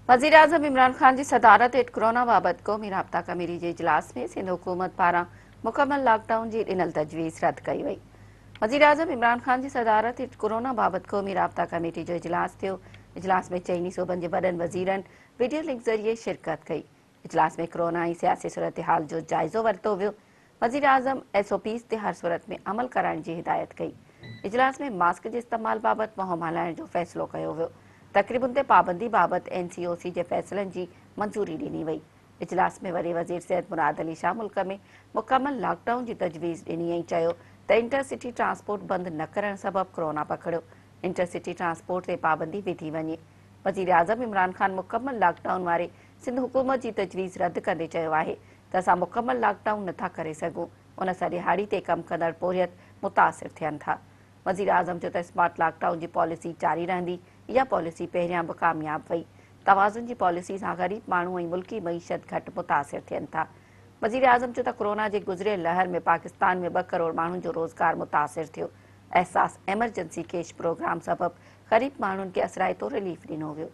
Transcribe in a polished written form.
वज़ीर आज़म इमरान ख़ान की सदारत हेठि कोरोना बाबति क़ौमी राब्ता कमेटी के इजलास में सिंध हुकूमत पारां मुकमल लॉकडाउन की ॾिनल तजवीज़ रद्द कई वई। वज़ीर आज़म इमरान ख़ान की सदारत हेठि कोरोना बाबति क़ौमी राब्ता कमेटी जो इजलास थियो। इजलास में चइनी सूबनि जे वॾनि वज़ीरनि वीडियो लिंक ज़रिए शिरकत कई। इजलास में कोरोना ऐं सियासी सूरत हाल जो जाइज़ो वरितो वियो। वज़ीर आज़म SOPs ते हर सूरत में अमल कराइण जी हिदायत कई। इजलास में मास्क के इस्तेमाल बाबति मुहिम हलाइण जो फ़ैसिलो कयो वियो। तक़रीबुनि ते पाबंदी बाबति NCOC जे फ़ैसिलनि जी मंज़ूरी ॾिनी वई। इजलास में वरी वज़ीर सिहत मुराद अली शाह मुल्क में मुकमल लॉकडाउन जी तजवीज़ ॾिनी ऐं चयो त इंटरसिटी ट्रांसपोर्ट बंदि न करण सबबि कोरोना पकड़ियो। इंटरसिटी ट्रांसपोर्ट ते पाबंदी विधी वञे। वज़ीर आज़म इमरान ख़ान मुकमल लॉकडाउन वारे सिंध हुकूमत जी तजवीज़ रद्द कंदे चयो आहे त असां मुकमल लॉकडाउन नथा करे सघूं। उन सां दिहाड़ी ते कमु कंदड़ पोरियत मुतासिर थियनि था। वज़ीर आज़म चयो त स्मार्ट लॉकडाउन जी पॉलिसी जारी रहंदी। इहा पॉलिसी पहिरियां बि कामयाब वई। तवाज़ुन जी पॉलिसी सां ग़रीब माण्हू ऐं मुल्की मईशत घटि मुतासिर थियनि था। वज़ीर आज़म चयो त कोरोना जे गुज़िरियल लहर में पाकिस्तान में 2 करोड़ माण्हुनि जो रोज़गार मुतासिर थियो। एहसास एमरजेंसी कैश प्रोग्राम सबबि ग़रीब माण्हुनि खे असराइतो रिलीफ ॾिनो वियो।